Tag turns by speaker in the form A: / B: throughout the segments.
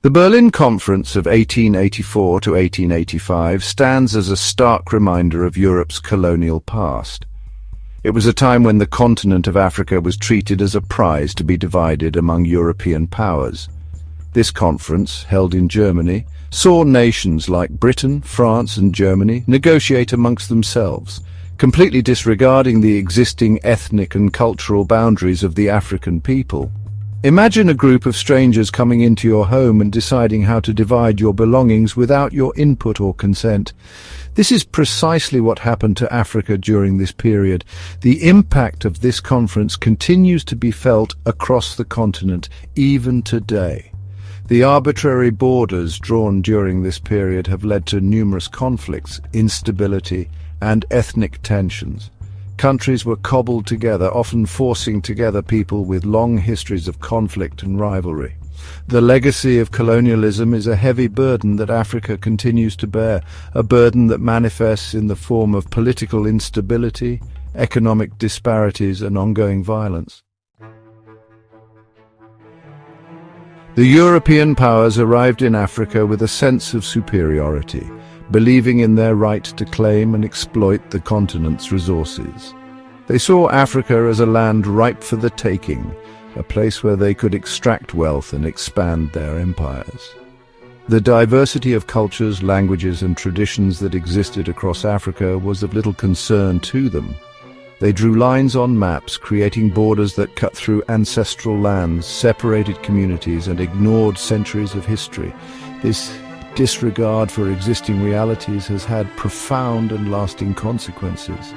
A: The Berlin Conference of 1884 to 1885 stands as a stark reminder of Europe's colonial past. It was a time when the continent of Africa was treated as a prize to be divided among European powers. This conference, held in Germany, saw nations like Britain, France and Germany negotiate amongst themselves, completely disregarding the existing ethnic and cultural boundaries of the African people. Imagine a group of strangers coming into your home and deciding how to divide your belongings without your input or consent. This is precisely what happened to Africa during this period. The impact of this conference continues to be felt across the continent, even today. The arbitrary borders drawn during this period have led to numerous conflicts, instability, and ethnic tensions. Countries were cobbled together, often forcing together people with long histories of conflict and rivalry. The legacy of colonialism is a heavy burden that Africa continues to bear, a burden that manifests in the form of political instability, economic disparities, and ongoing violence. The European powers arrived in Africa with a sense of superiority, believing in their right to claim and exploit the continent's resources. They saw Africa as a land ripe for the taking, a place where they could extract wealth and expand their empires. The diversity of cultures, languages and traditions that existed across Africa was of little concern to them. They drew lines on maps, creating borders that cut through ancestral lands, separated communities and ignored centuries of history. This disregard for existing realities has had profound and lasting consequences.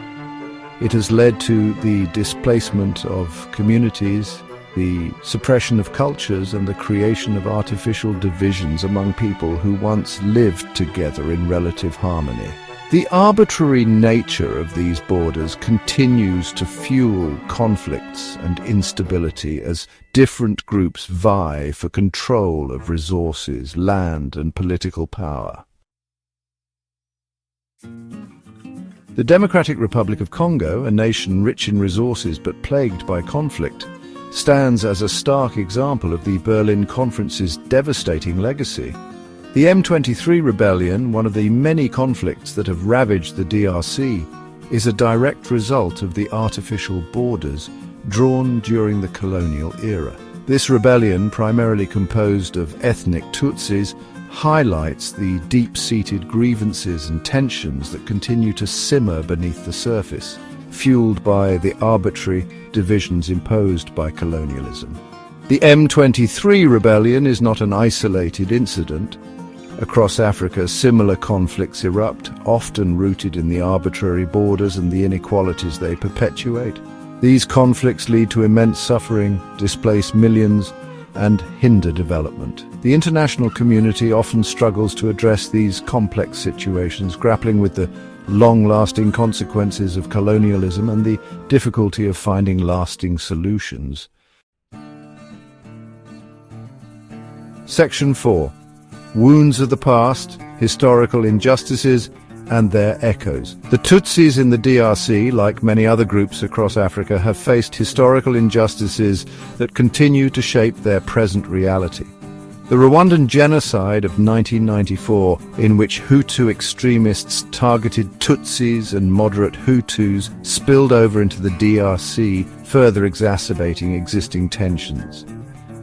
A: It has led to the displacement of communities, the suppression of cultures, and the creation of artificial divisions among people who once lived together in relative harmony. The arbitrary nature of these borders continues to fuel conflicts and instability as different groups vie for control of resources, land, and political power. The Democratic Republic of Congo, a nation rich in resources but plagued by conflict, stands as a stark example of the Berlin Conference's devastating legacy. The M23 rebellion, one of the many conflicts that have ravaged the DRC, is a direct result of the artificial borders drawn during the colonial era. This rebellion, primarily composed of ethnic Tutsis, highlights the deep-seated grievances and tensions that continue to simmer beneath the surface, fueled by the arbitrary divisions imposed by colonialism. The M23 rebellion is not an isolated incident. Across Africa, similar conflicts erupt, often rooted in the arbitrary borders and the inequalities they perpetuate. These conflicts lead to immense suffering, displace millions, and hinder development. The international community often struggles to address these complex situations, grappling with the long-lasting consequences of colonialism and the difficulty of finding lasting solutions. Section 4. Wounds of the past, historical injustices, and their echoes. The Tutsis in the DRC, like many other groups across Africa, have faced historical injustices that continue to shape their present reality. The Rwandan genocide of 1994, in which Hutu extremists targeted Tutsis and moderate Hutus, spilled over into the DRC, further exacerbating existing tensions.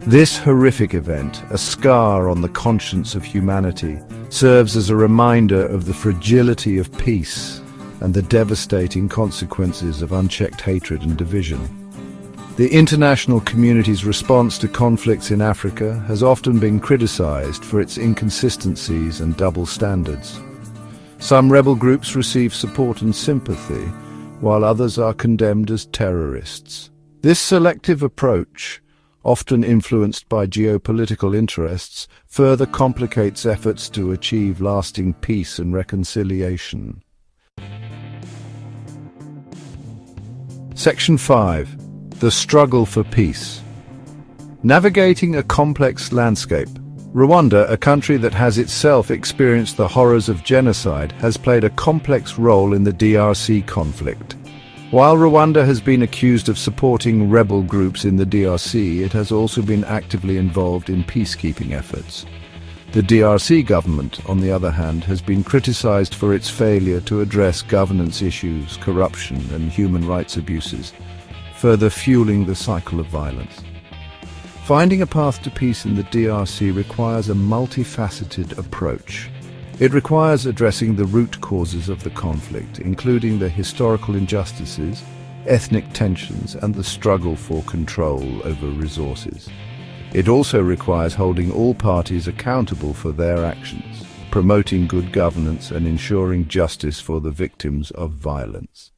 A: This horrific event, a scar on the conscience of humanity, serves as a reminder of the fragility of peace and the devastating consequences of unchecked hatred and division. The international community's response to conflicts in Africa has often been criticized for its inconsistencies and double standards. Some rebel groups receive support and sympathy, while others are condemned as terrorists. This selective approach, often influenced by geopolitical interests, further complicates efforts to achieve lasting peace and reconciliation. Section 5. The struggle for peace. Navigating a complex landscape. Rwanda, a country that has itself experienced the horrors of genocide, has played a complex role in the DRC conflict. While Rwanda has been accused of supporting rebel groups in the DRC, it has also been actively involved in peacekeeping efforts. The DRC government, on the other hand, has been criticized for its failure to address governance issues, corruption, and human rights abuses, further fueling the cycle of violence. Finding a path to peace in the DRC requires a multifaceted approach. It requires addressing the root causes of the conflict, including the historical injustices, ethnic tensions, and the struggle for control over resources. It also requires holding all parties accountable for their actions, promoting good governance, and ensuring justice for the victims of violence.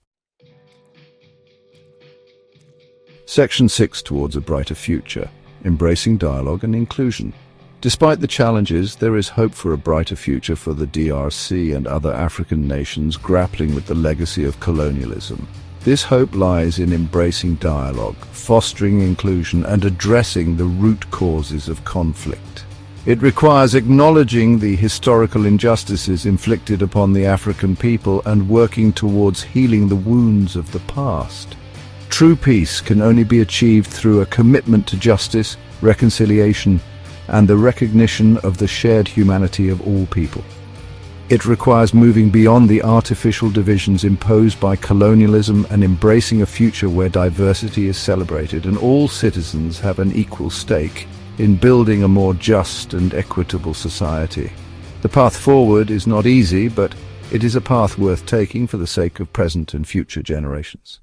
A: Section 6 towards a brighter future, embracing dialogue and inclusion. Despite the challenges, there is hope for a brighter future for the DRC and other African nations grappling with the legacy of colonialism. This hope lies in embracing dialogue, fostering inclusion, and addressing the root causes of conflict. It requires acknowledging the historical injustices inflicted upon the African people and working towards healing the wounds of the past. True peace can only be achieved through a commitment to justice, reconciliation, and the recognition of the shared humanity of all people. It requires moving beyond the artificial divisions imposed by colonialism and embracing a future where diversity is celebrated and all citizens have an equal stake in building a more just and equitable society. The path forward is not easy, but it is a path worth taking for the sake of present and future generations.